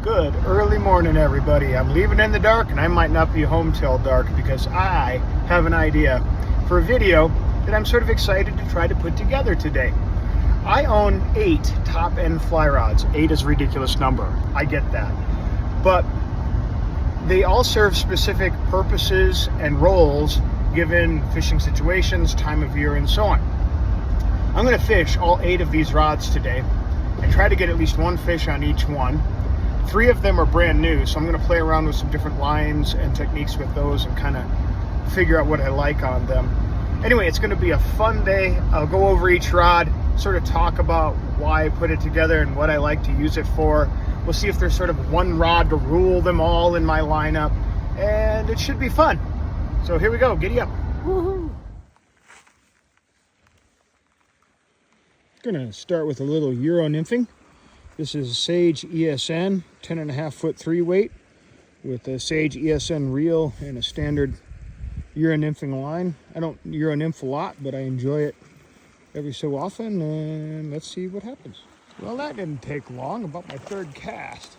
Good early morning, everybody. I'm leaving in the dark and I might not be home till dark because I have an idea for a video that I'm sort of excited to try to put together today. I own 8 top-end fly rods. 8 is a ridiculous number. I get that. But they all serve specific purposes and roles given fishing situations, time of year, and so on. I'm going to fish all 8 of these rods today and try to get at least one fish on each one. 3 of them are brand new, so I'm going to play around with some different lines and techniques with those and kind of figure out what I like on them. Anyway, it's going to be a fun day. I'll go over each rod, sort of talk about why I put it together and what I like to use it for. We'll see if there's sort of one rod to rule them all in my lineup, and it should be fun. So here we go, giddy up. Woohoo! Gonna start with a little Euro nymphing. This is Sage ESN, 10.5 foot 3 weight with a Sage ESN reel and a standard Euro nymphing line. I don't Euro nymph a lot, but I enjoy it every so often, and let's see what happens. Well, that didn't take long, about my 3rd cast.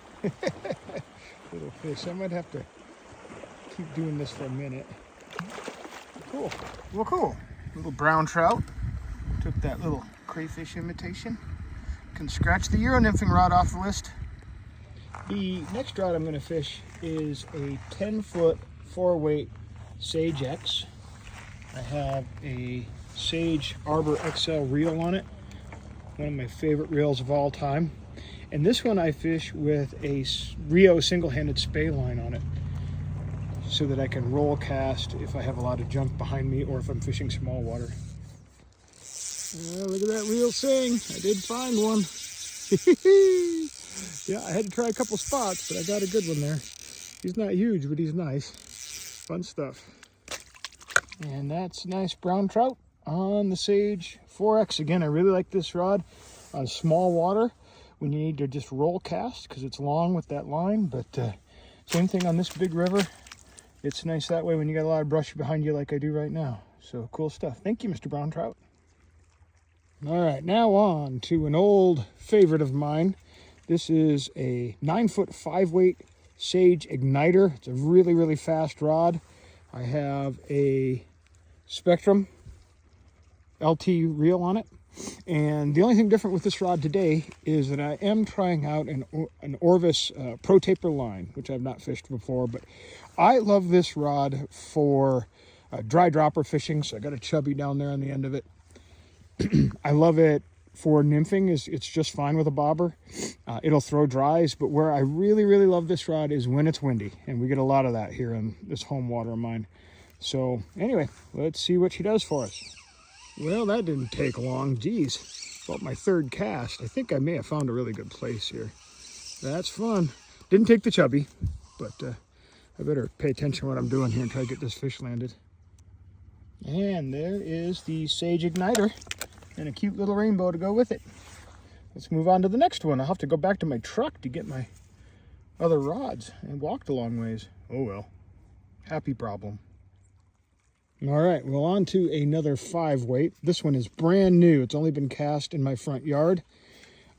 Little fish, I might have to keep doing this for a minute. Cool, well cool. Little brown trout, took that little crayfish imitation. Can scratch the Euro nymphing rod off the list. The next rod I'm going to fish is a 10 foot 4 weight Sage X. I have a Sage Arbor XL reel on it, one of my favorite reels of all time. And this one I fish with a Rio single-handed spay line on it so that I can roll cast if I have a lot of junk behind me or if I'm fishing small water. Look at that reel sing. I did find one. Yeah, I had to try a couple spots, but I got a good one there. He's not huge, but he's nice. Fun stuff. And that's nice brown trout on the Sage 4X. Again, I really like this rod on small water when you need to just roll cast because it's long with that line. But same thing on this big river. It's nice that way when you got a lot of brush behind you like I do right now. So cool stuff. Thank you, Mr. Brown Trout. All right, now on to an old favorite of mine. This is a 9 foot 5 weight Sage Igniter. It's a really, really fast rod. I have a Spectrum LT reel on it. And the only thing different with this rod today is that I am trying out an Orvis Pro Taper line, which I've not fished before, but I love this rod for dry dropper fishing. So I got a chubby down there on the end of it. I love it for nymphing. It's just fine with a bobber. It'll throw dries, but where I really, really love this rod is when it's windy, and we get a lot of that here in this home water of mine. So anyway, let's see what she does for us. Well, that didn't take long. Geez, about my 3rd cast. I think I may have found a really good place here. That's fun. Didn't take the chubby, but I better pay attention to what I'm doing here and try to get this fish landed. And there is the Sage Igniter and a cute little rainbow to go with it. Let's move on to the next one. I'll have to go back to my truck to get my other rods and walked a long ways. Oh well, happy problem. All right, well, on to another 5 weight. This one is brand new. It's only been cast in my front yard.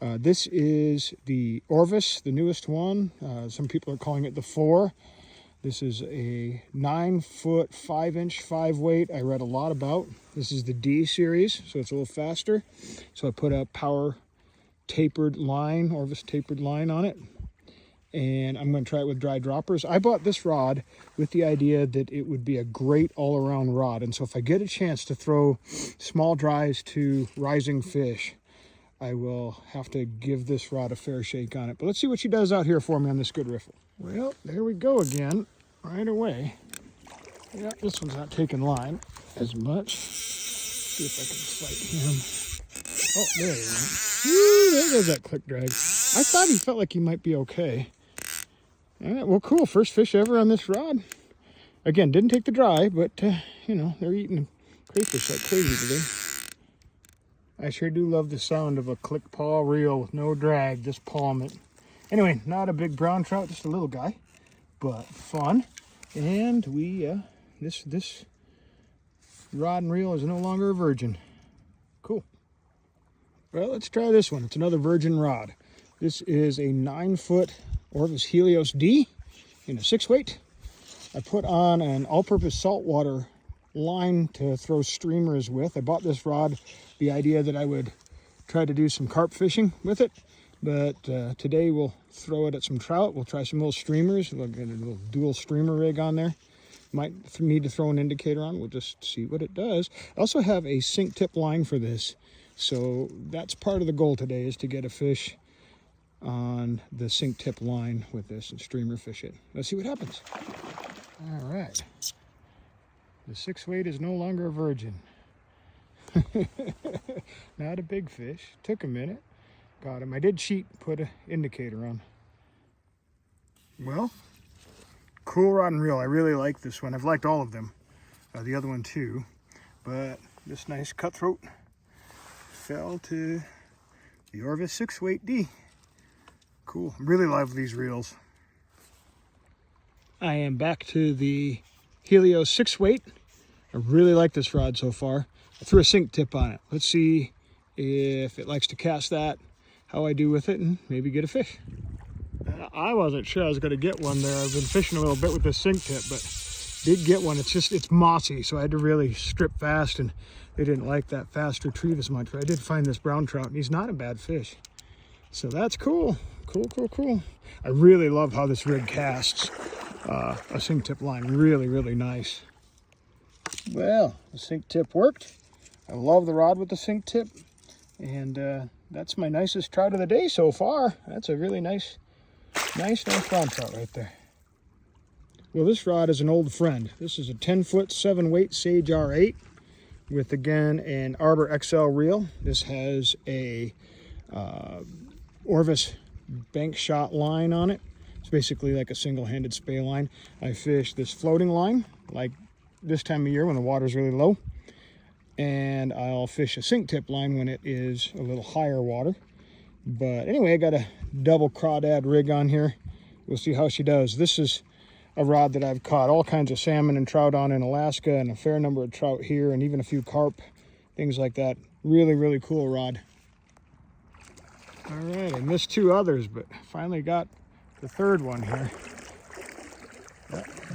This is the Orvis, the newest one. Some people are calling it the 4. This is a 9 foot 5 inch 5 weight. I read a lot about. This is the D series, so it's a little faster. So I put a power tapered line, Orvis tapered line on it. And I'm going to try it with dry droppers. I bought this rod with the idea that it would be a great all-around rod. And so if I get a chance to throw small dries to rising fish, I will have to give this rod a fair shake on it. But let's see what she does out here for me on this good riffle. Well, there we go again, right away. Yeah, this one's not taking line as much. See if I can fight him. Oh, there he went. Woo, there goes that click drag. I thought he felt like he might be okay. All right, well, cool. First fish ever on this rod. Again, didn't take the dry, but, you know, they're eating crayfish like crazy today. I sure do love the sound of a click paw reel with no drag, just palm it. Anyway, not a big brown trout, just a little guy, but fun. And we, this rod and reel is no longer a virgin. Cool. Well, let's try this one. It's another virgin rod. This is a 9 foot Orvis Helios D in a 6-weight. I put on an all-purpose saltwater line to throw streamers with. I bought this rod, the idea that I would try to do some carp fishing with it, but today we'll throw it at some trout. We'll try some little streamers. We'll get a little dual streamer rig on there. Might need to throw an indicator on. We'll just see what it does. I also have a sink tip line for this, so that's part of the goal today, is to get a fish on the sink tip line with this and streamer fish it. Let's see what happens. All right. The 6-weight is no longer a virgin. Not a big fish. Took a minute. Got him. I did cheat, put an indicator on. Well, cool rod and reel. I really like this one. I've liked all of them. The other one too. But this nice cutthroat fell to the Orvis 6-weight D. Cool. I really love these reels. I am back to the Helios 6-weight. I really like this rod so far. I threw a sink tip on it. Let's see if it likes to cast that, how I do with it, and maybe get a fish. I wasn't sure I was going to get one there. I've been fishing a little bit with this sink tip, but did get one. It's mossy, so I had to really strip fast, and they didn't like that fast retrieve as much. But I did find this brown trout, and he's not a bad fish. So that's cool. Cool. I really love how this rig casts a sink tip line. Really, really nice. Well, the sink tip worked. I love the rod with the sink tip, and that's my nicest trout of the day so far. That's a really nice brown trout right there. Well, this rod is an old friend. This is a 10-foot 7-weight Sage R8 with, again, an Arbor XL reel. This has a Orvis bank shot line on it. It's basically like a single-handed spay line. I fish this floating line like this time of year when the water's really low, and I'll fish a sink tip line when it is a little higher water. But anyway, I got a double crawdad rig on here. We'll see how she does. This is a rod that I've caught all kinds of salmon and trout on in Alaska, and a fair number of trout here, and even a few carp, things like that. Really, really cool rod. All right, I missed 2 others, but finally got the 3rd one here.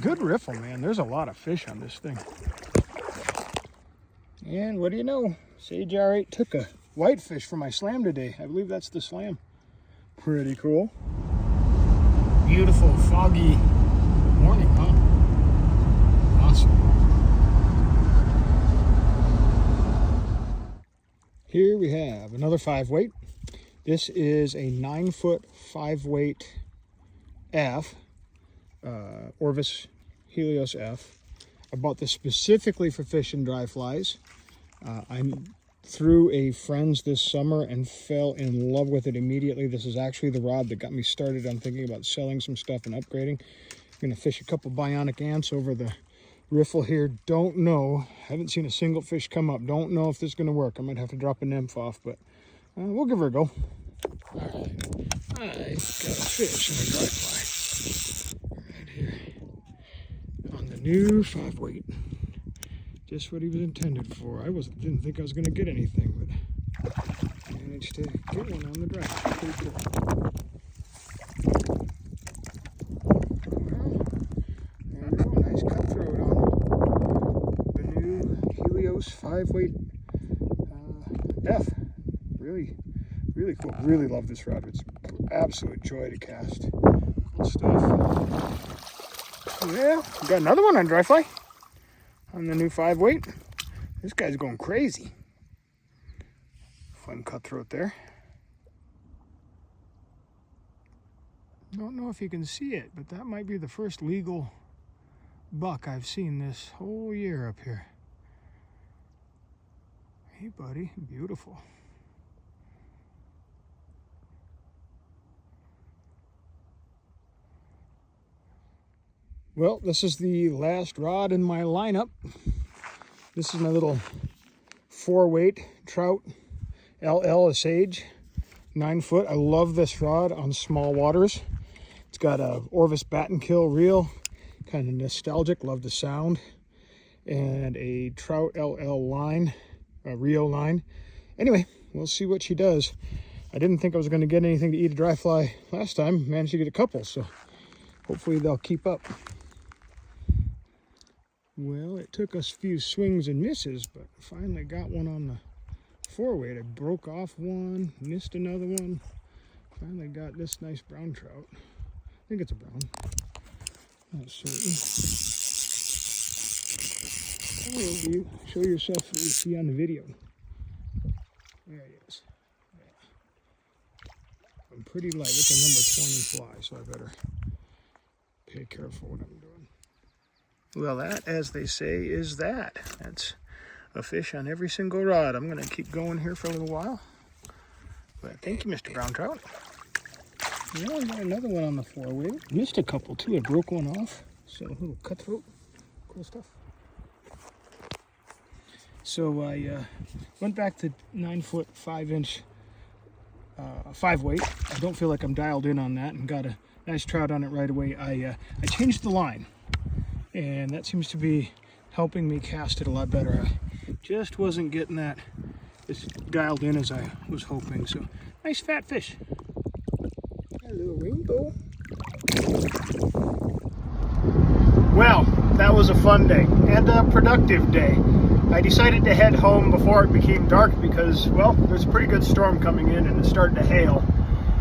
Good riffle, man. There's a lot of fish on this thing. And what do you know? Sage R8 took a whitefish for my slam today. I believe that's the slam. Pretty cool. Beautiful, foggy morning, huh? Awesome. Here we have another 5-weight. This is a 9-foot 5-weight F, Orvis Helios F. I bought this specifically for fishing dry flies. I threw a friend's this summer and fell in love with it immediately. This is actually the rod that got me started on thinking about selling some stuff and upgrading. I'm going to fish a couple bionic ants over the riffle here. Don't know. Haven't seen a single fish come up. Don't know if this is going to work. I might have to drop a nymph off, but we'll give her a go. All right. I got a fish in a dry fly right here on the new 5-weight. Just what he was intended for. I didn't think I was going to get anything, but managed to get one on the dry. Pretty cool. Well, there we go. Nice cutthroat on the new Helios 5-weight F. Really cool. Really love this rod. It's an absolute joy to cast. Cool stuff. Yeah, we got another one on dry fly on the new 5-weight. This guy's going crazy. Fun cutthroat there. Don't know if you can see it, but that might be the first legal buck I've seen this whole year up here. Hey, buddy. Beautiful. Well, this is the last rod in my lineup. This is my little 4-weight trout LL Sage, 9-foot. I love this rod on small waters. It's got a Orvis Bat and Kill reel, kind of nostalgic, love the sound, and a Trout LL line, a Rio line. Anyway, we'll see what she does. I didn't think I was going to get anything to eat a dry fly last time. Managed to get a couple, so hopefully they'll keep up. Well, it took us a few swings and misses, but finally got one on the 4-weight. I broke off one, missed another one. Finally got this nice brown trout. I think it's a brown. Not certain. Oh, you show yourself what you see on the video. There he is. Yeah. I'm pretty light. It's a number 20 fly, so I better pay careful what I'm doing. Well, that, as they say, is that. That's a fish on every single rod. I'm going to keep going here for a little while. But thank you, Mr. Brown Trout. Yeah, I got another one on the 4-weight. Missed a couple, too. I broke one off. So, a little cutthroat. Cool stuff. So, I went back to 9-foot, 5-inch, 5-weight. I don't feel like I'm dialed in on that and got a nice trout on it right away. I changed the line. And that seems to be helping me cast it a lot better. I just wasn't getting that as dialed in as I was hoping. So, nice fat fish. A little rainbow. Well, that was a fun day and a productive day. I decided to head home before it became dark because, well, there's a pretty good storm coming in and it's starting to hail.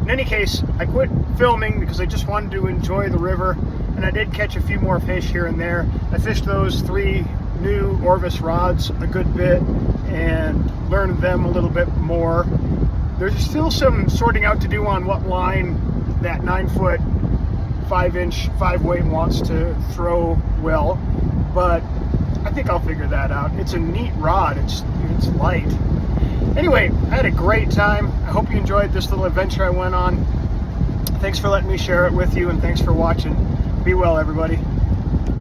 In any case, I quit filming because I just wanted to enjoy the river, and I did catch a few more fish here and there. I fished those 3 new Orvis rods a good bit and learned them a little bit more. There's still some sorting out to do on what line that 9-foot, 5-inch, 5-weight wants to throw well, but I think I'll figure that out. It's a neat rod. It's light. Anyway, I had a great time. I hope you enjoyed this little adventure I went on. Thanks for letting me share it with you, and thanks for watching. Be well, everybody.